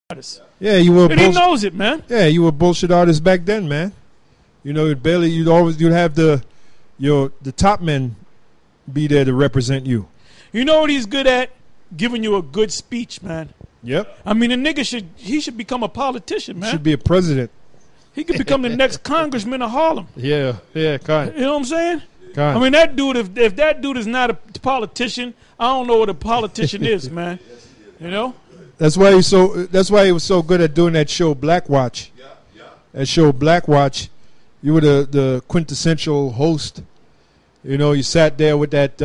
artist. Yeah, you were. And he knows it, man. Yeah, you were a bullshit artist back then, man. You know, you'd have the top men be there to represent you. You know what he's good at? Giving you a good speech, man. Yep. I mean, the nigga should become a politician, man. Should be a president. He could become the next congressman of Harlem. Yeah, kind. You know what I'm saying? Kind. I mean, that dude. If that dude is not a politician, I don't know what a politician is, man. You know. That's why he was so good at doing that show Black Watch. Yeah. That show Black Watch. You were the quintessential host. You know, you sat there with that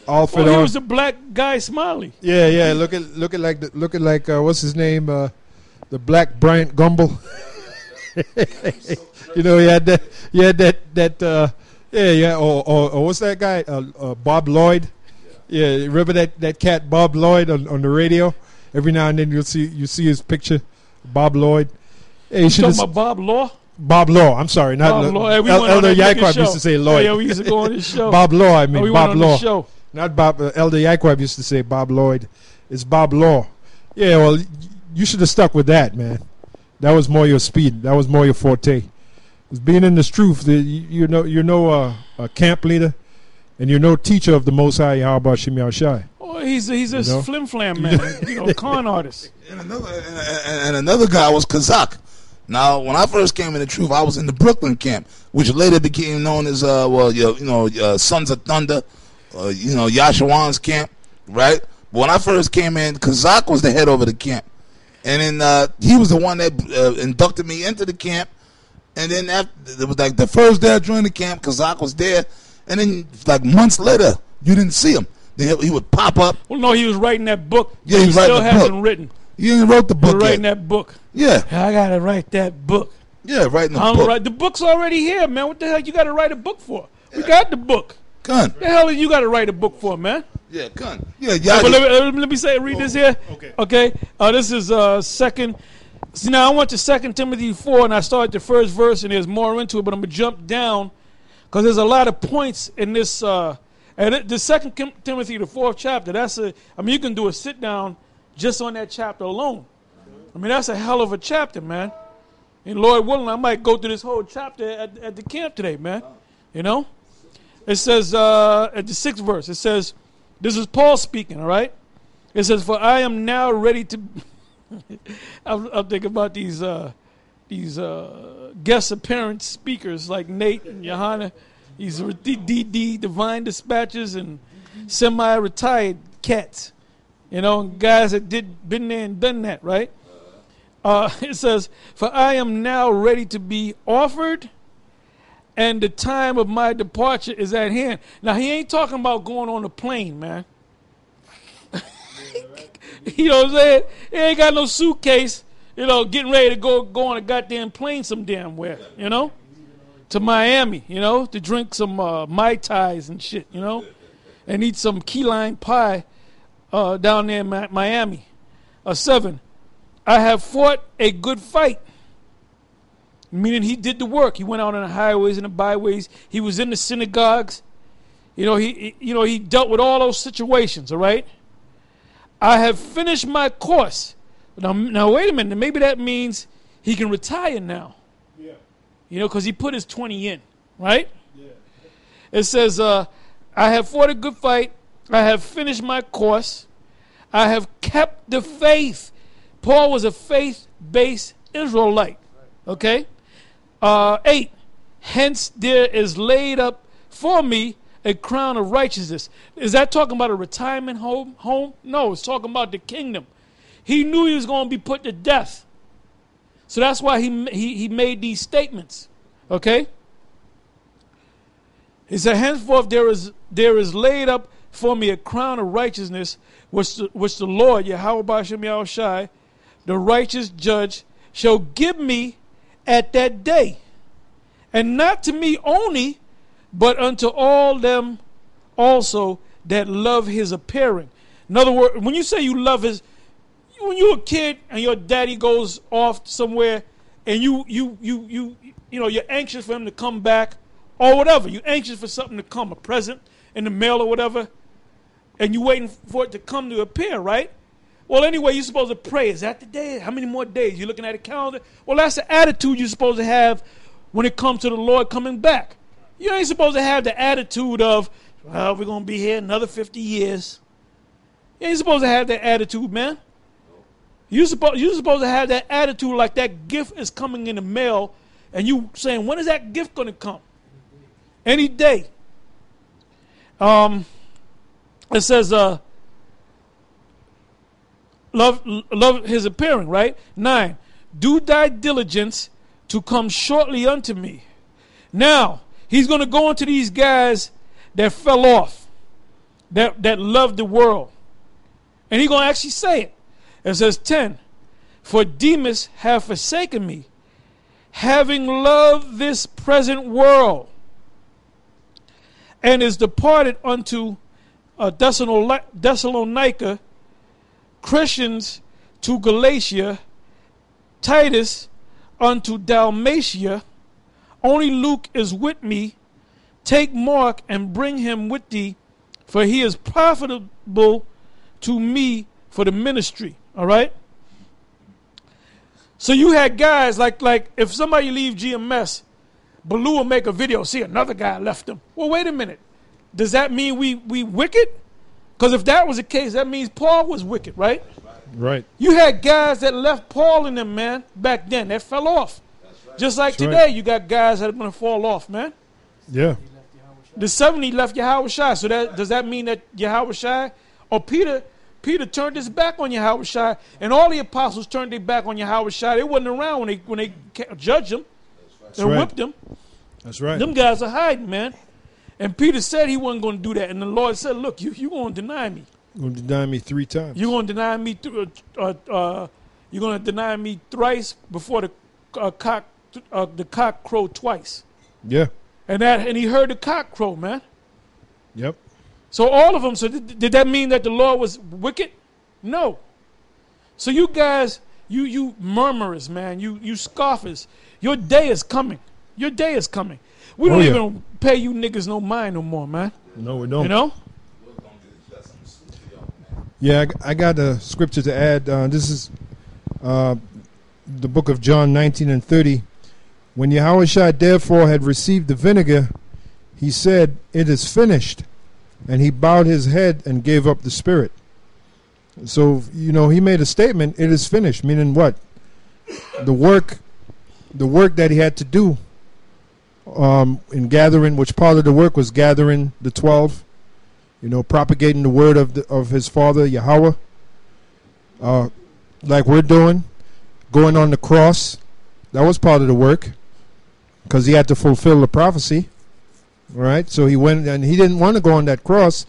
outfit on. He was the black guy, Smiley. Yeah. Looking like what's his name? The Black Bryant Gumbel. You know, he had that. Or what's that guy? Bob Lloyd. Yeah, remember that cat Bob Lloyd on the radio? Every now and then you see his picture, Bob Lloyd. Hey, you talking about Bob Law? Bob Law. I'm sorry, not Bob Law. Hey, Elder Yaquab used to say Lloyd. Yeah, we used to go on his show. Bob Law. I mean Bob Law. Show. Not Bob. Elder Yaquab used to say Bob Lloyd. It's Bob Law. Yeah, well, you should have stuck with that, man. That was more your speed. That was more your forte. Because being in this truth, you're a camp leader, and you're no teacher of the Most High. How about Shemi Shai? Oh, he's a flim flam man. Con artist. And another guy was Kazak. Now, when I first came in the truth, I was in the Brooklyn camp, which later became known as Sons of Thunder, Yashawan's camp, right? But when I first came in, Kazak was the head over the camp, and then he was the one that inducted me into the camp. And then after, it was like the first day I joined the camp, Kazak was there, and then like months later, you didn't see him. Then he would pop up. Well, no, he was writing that book. Yeah, he still hasn't written. He didn't wrote the book. He was writing that book. Yeah, I gotta write that book. Yeah, writing the book. The book's already here, man. What the hell you gotta write a book for? We got the book. Gun. The hell you gotta write a book for, man? Yeah, gun. Yeah. Let me read this here. Okay. This is second. See, now I went to 2 Timothy 4, and I started the first verse, and there's more into it, but I'm going to jump down because there's a lot of points in this. And the 2 Timothy, the 4th chapter, you can do a sit-down just on that chapter alone. I mean, that's a hell of a chapter, man. And Lord willing, I might go through this whole chapter at the camp today, man. You know? It says, at the 6th verse, it says, this is Paul speaking, all right? It says, for I am now ready to... I'm thinking about these guest appearance speakers like Nate and Johanna, these DD Divine Dispatchers and semi-retired cats, guys that been there and done that, right? It says, "For I am now ready to be offered, and the time of my departure is at hand." Now he ain't talking about going on a plane, man. You know what I'm saying? He ain't got no suitcase, getting ready to go on a goddamn plane some damn where, to Miami, to drink some Mai Tais and shit, and eat some key lime pie down there in Miami. 7, I have fought a good fight, meaning he did the work. He went out on the highways and the byways. He was in the synagogues. He dealt with all those situations, all right? I have finished my course. Now wait a minute. Maybe that means he can retire now. Yeah. Because he put his 20 in, right? Yeah. It says, I have fought a good fight. I have finished my course. I have kept the faith. Paul was a faith-based Israelite. Okay? 8, hence there is laid up for me a crown of righteousness. Is that talking about a retirement home? No, it's talking about the kingdom. He knew he was going to be put to death. So that's why he made these statements. Okay? He said, henceforth there is laid up for me a crown of righteousness, which the Lord, Yahweh B'Shem Yahushai, the righteous judge, shall give me at that day. And not to me only, but unto all them also that love his appearing. In other words, when you say you love when you're a kid and your daddy goes off somewhere and you're anxious for him to come back or whatever. You're anxious for something to come, a present in the mail or whatever, and you're waiting for it to come to appear, right? Well, anyway, you're supposed to pray. Is that the day? How many more days? You're looking at a calendar? Well, that's the attitude you're supposed to have when it comes to the Lord coming back. You ain't supposed to have the attitude of, well, we're going to be here another 50 years. You ain't supposed to have that attitude, man. You're supposed to have that attitude like that gift is coming in the mail and you saying, when is that gift going to come? Any day. It says, love his appearing, right? 9, do thy diligence to come shortly unto me. Now, he's going to go into these guys that fell off, that loved the world. And he's going to actually say it. It says 10, for Demas have forsaken me, having loved this present world, and is departed unto Thessalonica, Christians to Galatia, Titus unto Dalmatia. Only Luke is with me. Take Mark and bring him with thee, for he is profitable to me for the ministry. All right? So you had guys like if somebody leave GMS, Baloo will make a video, see another guy left him. Well, wait a minute. Does that mean we wicked? Because if that was the case, that means Paul was wicked, right? Right. You had guys that left Paul in them, man, back then. That fell off. Right. Just like That's today, right. you got guys that are going to fall off, man. Yeah. The 70 left Yahweh Shai. So does that mean that Yahweh Shai or Peter turned his back on Yahweh Shai, and all the apostles turned their back on Yahweh Shai. They wasn't around when they judged him and whipped him. That's right. Them guys are hiding, man. And Peter said he wasn't going to do that. And the Lord said, look, you're going to deny me. You're going to deny me 3 times. You're going to deny me. You're going to deny me thrice before the cock crowed twice. Yeah. And he heard the cock crow, man. Yep. So all of them. So did that mean that the Lord was wicked? No. So you guys, you murmurers, man, you scoffers, your day is coming. Your day is coming. We don't even pay you niggas no mind no more, man. No, we don't. You know? Yeah, I got a scripture to add. This is the book of John 19 and 30. When Yahushua therefore had received the vinegar, he said, "It is finished." And he bowed his head and gave up the spirit. So, he made a statement, "It is finished," meaning what? The work that he had to do in gathering, which part of the work was gathering the 12, propagating the word of his father, Yahweh, like we're doing, going on the cross. That was part of the work because he had to fulfill the prophecy. All right, so he went, and he didn't want to go on that cross.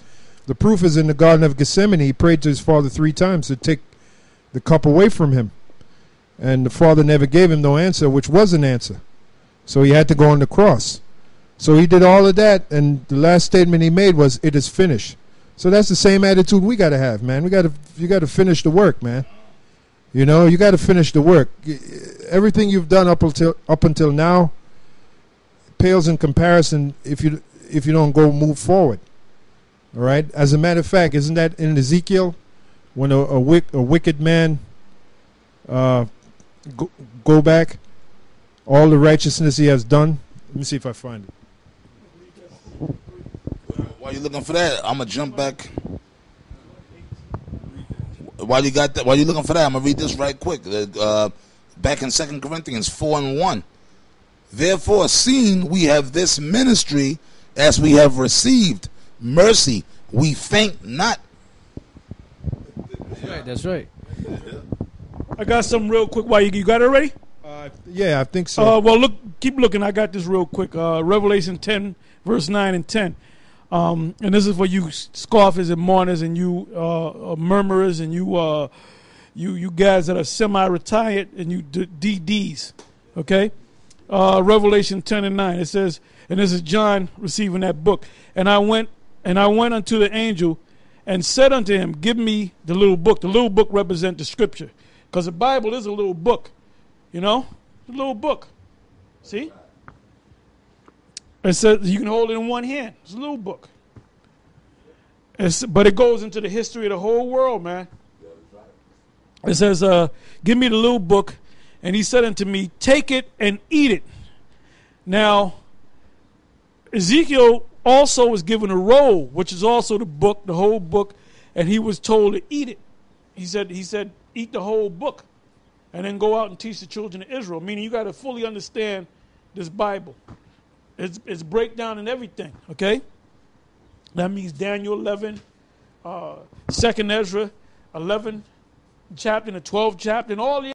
The proof is in the Garden of Gethsemane. He prayed to his father 3 times to take the cup away from him. And the father never gave him no answer, which was an answer. So he had to go on the cross. So he did all of that, and the last statement he made was, "It is finished." So that's the same attitude we got to have, man. You got to finish the work, man. You got to finish the work. Everything you've done up until now pales in comparison if you don't move forward. All right. As a matter of fact, isn't that in Ezekiel when a wicked man go back all the righteousness he has done? Let me see if I find it. While you're looking for that, I'm gonna jump back. While you looking for that, I'm gonna read this right quick. Back in 2 Corinthians 4 and 1. Therefore, seeing we have this ministry, as we have received mercy, we faint not. That's right. I got something real quick. Why you got it already? Yeah, I think so. Well, keep looking. I got this real quick. Revelation 10, verse 9 and 10. And this is for you scoffers and mourners and you murmurers and you guys that are semi-retired and you DDs. Okay? Revelation 10 and 9. It says, and this is John receiving that book. And I went unto the angel and said unto him, "Give me the little book." The little book represents the scripture. Because the Bible is a little book. A little book. See? It says you can hold it in one hand. It's a little book. But it goes into the history of the whole world, man. It says, give me the little book. And he said unto me, take it and eat it. Now, Ezekiel also was given a roll, which is also the book, the whole book, and he was told to eat it. He said, eat the whole book and then go out and teach the children of Israel. Meaning you got to fully understand this Bible. It's breakdown and everything, okay? That means Daniel 11, 2nd Ezra 11 chapter, and the 12th chapter, and all the